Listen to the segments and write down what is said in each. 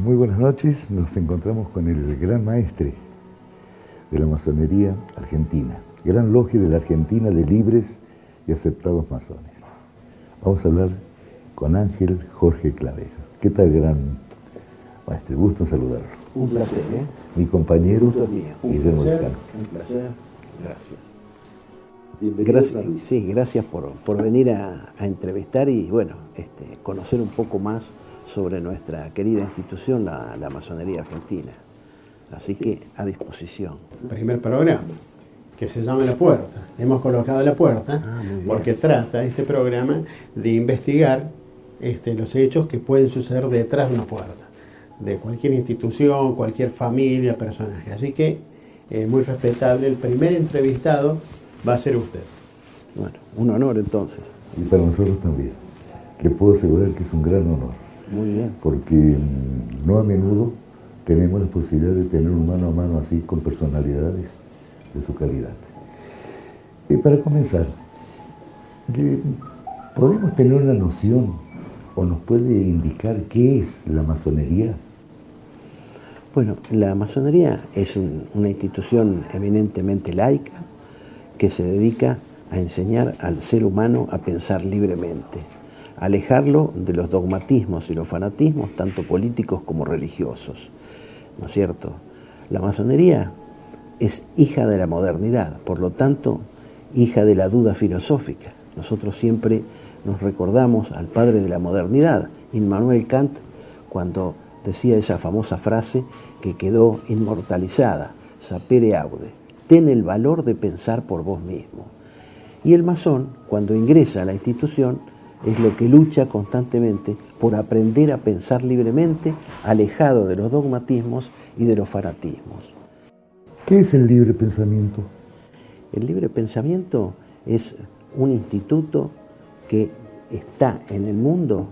Muy buenas noches, nos encontramos con el gran maestre de la masonería argentina, gran logia de la Argentina de libres y aceptados masones. Vamos a hablar con Ángel Jorge Clavejo. ¿Qué tal, gran maestre? Gusto en saludarlo. Un placer, ¿eh? Mi compañero Guillermo Elcano. Un placer, gracias. Gracias, sí, gracias por venir a entrevistar y, bueno, conocer un poco más sobre nuestra querida institución, la Masonería Argentina. Así que, a disposición. Primer programa, que se llama La Puerta. Hemos colocado La Puerta porque trata este programa de investigar los hechos que pueden suceder detrás de una puerta, de cualquier institución, cualquier familia, personaje. Así que, muy respetable, el primer entrevistado va a ser usted. Bueno, un honor entonces. Y para nosotros también. Le puedo asegurar que es un gran honor. Muy bien. Porque no a menudo tenemos la posibilidad de tener un mano a mano así con personalidades de su calidad. Para comenzar, ¿podemos tener una noción o nos puede indicar qué es la masonería? Bueno, la masonería es una institución eminentemente laica que se dedica a enseñar al ser humano a pensar libremente, a alejarlo de los dogmatismos y los fanatismos, tanto políticos como religiosos, ¿no es cierto? La masonería es hija de la modernidad, por lo tanto, hija de la duda filosófica. Nosotros siempre nos recordamos al padre de la modernidad, Immanuel Kant, cuando decía esa famosa frase que quedó inmortalizada, sapere aude, ten el valor de pensar por vos mismo. Y el masón, cuando ingresa a la institución, es lo que lucha constantemente por aprender a pensar libremente, alejado de los dogmatismos y de los fanatismos. ¿Qué es el libre pensamiento? El libre pensamiento es un instituto que está en el mundo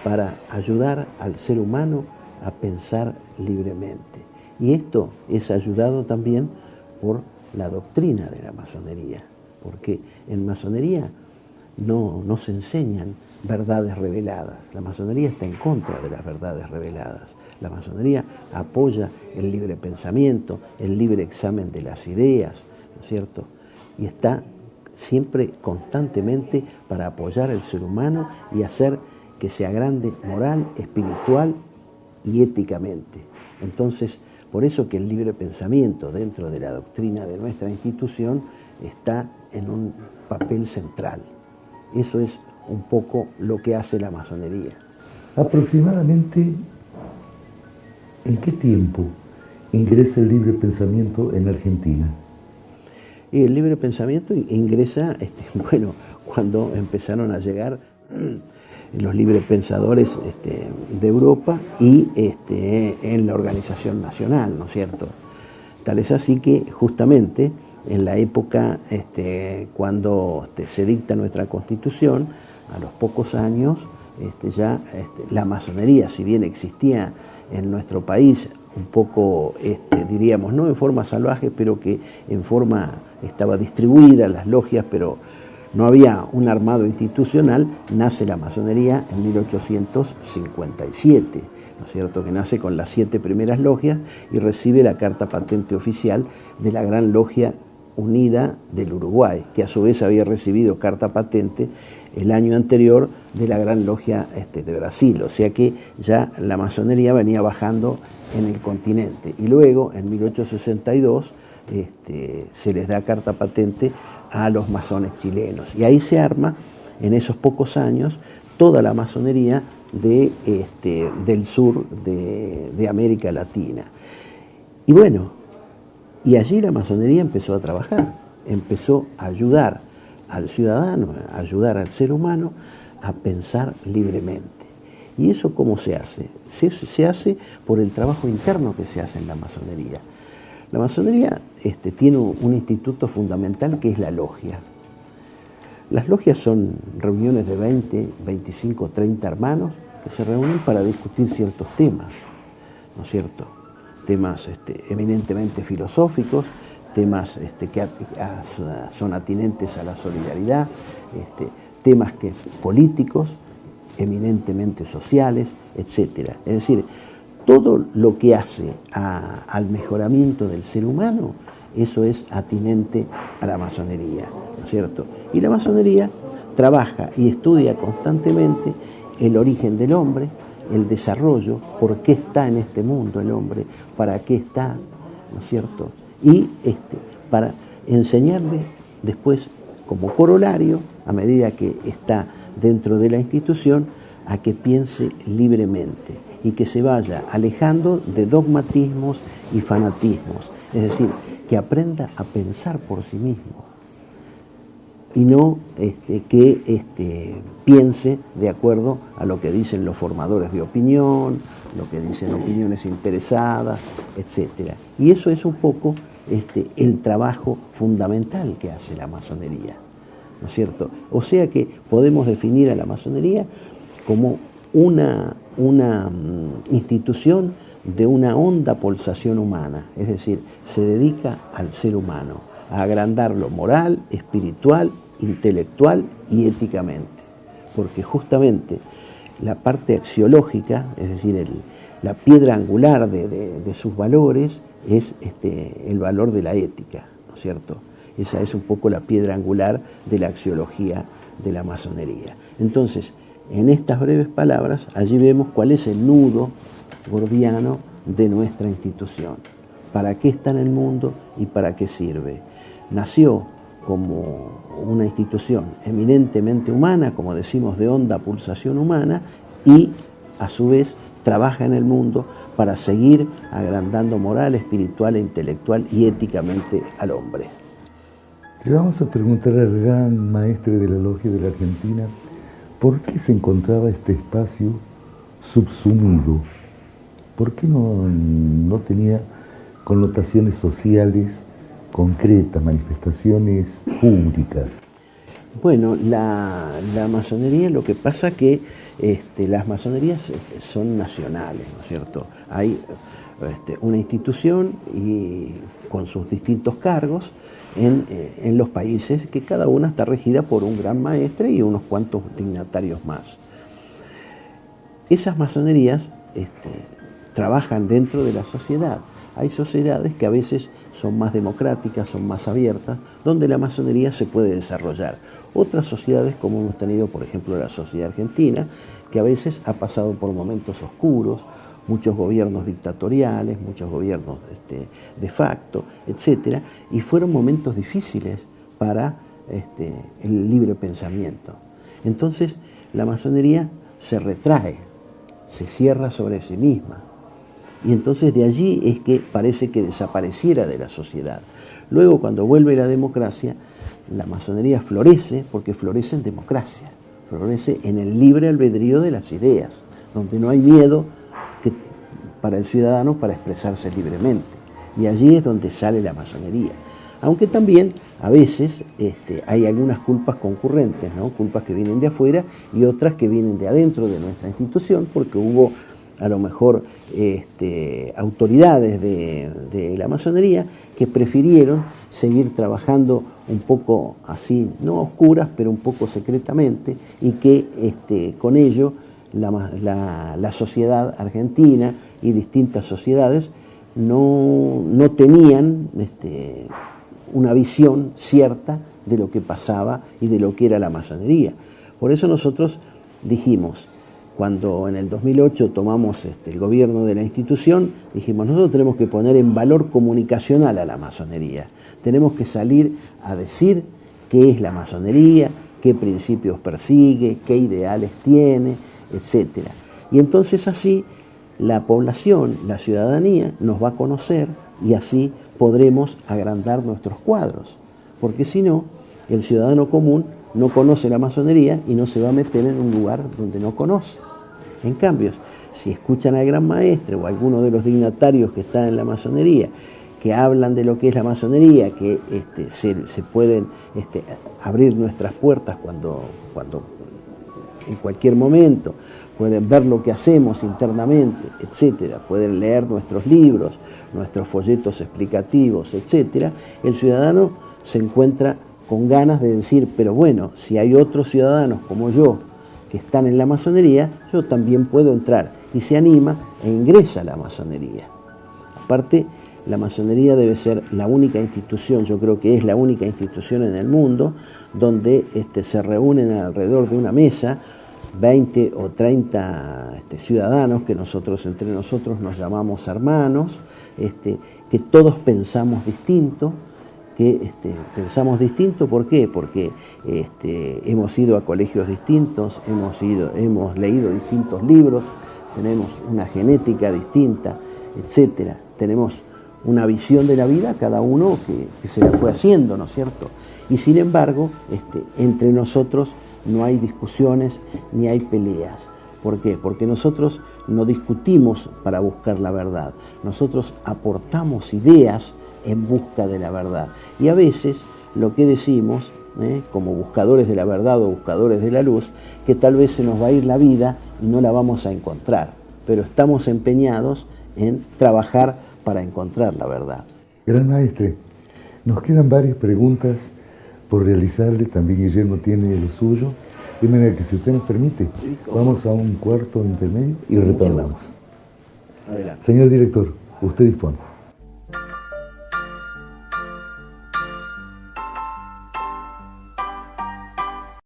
para ayudar al ser humano a pensar libremente. Y esto es ayudado también por la doctrina de la masonería, porque en masonería no se enseñan verdades reveladas. La masonería está en contra de las verdades reveladas. La masonería apoya el libre pensamiento, el libre examen de las ideas, ¿no es cierto? Y está siempre constantemente para apoyar al ser humano y hacer que se agrande moral, espiritual y éticamente. Entonces, por eso que el libre pensamiento dentro de la doctrina de nuestra institución está en un papel central. Eso es un poco lo que hace la masonería. Aproximadamente, ¿en qué tiempo ingresa el libre pensamiento en Argentina? Y el libre pensamiento ingresa, bueno, cuando empezaron a llegar los libres pensadores de Europa y en la organización nacional, ¿no es cierto? Tal es así que justamente en la época cuando se dicta nuestra Constitución, a los pocos años la masonería, si bien existía en nuestro país un poco, diríamos, no en forma salvaje, pero que en forma estaba distribuida las logias, pero no había un armado institucional, nace la masonería en 1857, ¿no es cierto?, que nace con las 7 primeras logias y recibe la carta patente oficial de la Gran Logia Unida del Uruguay, que a su vez había recibido carta patente el año anterior de la Gran Logia de Brasil, o sea que ya la masonería venía bajando en el continente. Y luego, en 1862, se les da carta patente a los masones chilenos. Y ahí se arma, en esos pocos años, toda la masonería del sur de América Latina. Y bueno, y allí la masonería empezó a trabajar, empezó a ayudar al ciudadano, a ayudar al ser humano a pensar libremente. ¿Y eso cómo se hace? Se hace por el trabajo interno que se hace en la masonería. La masonería tiene un instituto fundamental que es la logia. Las logias son reuniones de 20, 25, 30 hermanos que se reúnen para discutir ciertos temas, ¿no es cierto? Temas eminentemente filosóficos, temas que son atinentes a la solidaridad, temas políticos, eminentemente sociales, etc. Es decir, todo lo que hace al mejoramiento del ser humano, eso es atinente a la masonería, ¿no es cierto? Y la masonería trabaja y estudia constantemente el origen del hombre, el desarrollo, por qué está en este mundo el hombre, para qué está, ¿no es cierto? Y para enseñarle después, como corolario, a medida que está dentro de la institución, a que piense libremente y que se vaya alejando de dogmatismos y fanatismos, es decir, que aprenda a pensar por sí mismo y no que piense de acuerdo a lo que dicen los formadores de opinión, lo que dicen opiniones interesadas, etc. Y eso es un poco el trabajo fundamental que hace la masonería, ¿no es cierto? O sea que podemos definir a la masonería como una institución de una honda pulsación humana, es decir, se dedica al ser humano, a agrandarlo moral, espiritual, intelectual y éticamente, porque justamente la parte axiológica, es decir, la piedra angular de sus valores es el valor de la ética, ¿no es cierto? Esa es un poco la piedra angular de la axiología de la masonería. Entonces, en estas breves palabras, allí vemos cuál es el nudo gordiano de nuestra institución. ¿Para qué está en el mundo y para qué sirve? Nació como una institución eminentemente humana, como decimos, de honda pulsación humana, y a su vez trabaja en el mundo para seguir agrandando moral, espiritual, intelectual y éticamente al hombre. Le vamos a preguntar al gran maestre de la Logia de la Argentina, ¿por qué se encontraba este espacio subsumido? ¿Por qué no tenía connotaciones sociales concretas, manifestaciones públicas? Bueno, la masonería, lo que pasa que las masonerías son nacionales, ¿no es cierto? Hay una institución y con sus distintos cargos en los países, que cada una está regida por un gran maestre y unos cuantos dignatarios más. Esas masonerías trabajan dentro de la sociedad. Hay sociedades que a veces son más democráticas, son más abiertas, donde la masonería se puede desarrollar. Otras sociedades, como hemos tenido, por ejemplo, la sociedad argentina, que a veces ha pasado por momentos oscuros, muchos gobiernos dictatoriales, muchos gobiernos de facto, etc. Y fueron momentos difíciles para el libre pensamiento. Entonces, la masonería se retrae, se cierra sobre sí misma. Y entonces de allí es que parece que desapareciera de la sociedad. Luego, cuando vuelve la democracia, la masonería florece, porque florece en democracia, florece en el libre albedrío de las ideas, donde no hay miedo para el ciudadano para expresarse libremente. Y allí es donde sale la masonería. Aunque también a veces hay algunas culpas concurrentes, ¿no? Culpas que vienen de afuera y otras que vienen de adentro de nuestra institución, porque hubo a lo mejor autoridades de la masonería que prefirieron seguir trabajando un poco así, no a oscuras, pero un poco secretamente, y que con ello la sociedad argentina y distintas sociedades no tenían una visión cierta de lo que pasaba y de lo que era la masonería. Por eso nosotros dijimos, cuando en el 2008 tomamos el gobierno de la institución, dijimos, nosotros tenemos que poner en valor comunicacional a la masonería. Tenemos que salir a decir qué es la masonería, qué principios persigue, qué ideales tiene, etc. Y entonces así la población, la ciudadanía, nos va a conocer y así podremos agrandar nuestros cuadros. Porque si no, el ciudadano común no conoce la masonería y no se va a meter en un lugar donde no conoce. En cambio, si escuchan al gran maestre o a alguno de los dignatarios que están en la masonería, que hablan de lo que es la masonería, que se pueden abrir nuestras puertas cuando en cualquier momento, pueden ver lo que hacemos internamente, etcétera, pueden leer nuestros libros, nuestros folletos explicativos, etcétera, el ciudadano se encuentra con ganas de decir, pero bueno, si hay otros ciudadanos como yo que están en la masonería, yo también puedo entrar. y se anima e ingresa a la masonería. Aparte, la masonería debe ser la única institución, yo creo que es la única institución en el mundo, donde se reúnen alrededor de una mesa 20 o 30 ciudadanos que nosotros entre nosotros nos llamamos hermanos, que todos pensamos distinto, ¿por qué? Porque hemos ido a colegios distintos, hemos leído distintos libros, tenemos una genética distinta, etcétera. Tenemos una visión de la vida, cada uno que se la fue haciendo, ¿no es cierto? Y sin embargo, entre nosotros no hay discusiones ni hay peleas. ¿Por qué? Porque nosotros no discutimos para buscar la verdad, nosotros aportamos ideas en busca de la verdad. Y a veces lo que decimos, como buscadores de la verdad o buscadores de la luz, que tal vez se nos va a ir la vida y no la vamos a encontrar, pero estamos empeñados en trabajar para encontrar la verdad. Gran Maestre, nos quedan varias preguntas por realizarle, también Guillermo tiene lo suyo, de manera que si usted nos permite, vamos a un cuarto intermedio y retornamos. Adelante. Señor director, usted dispone.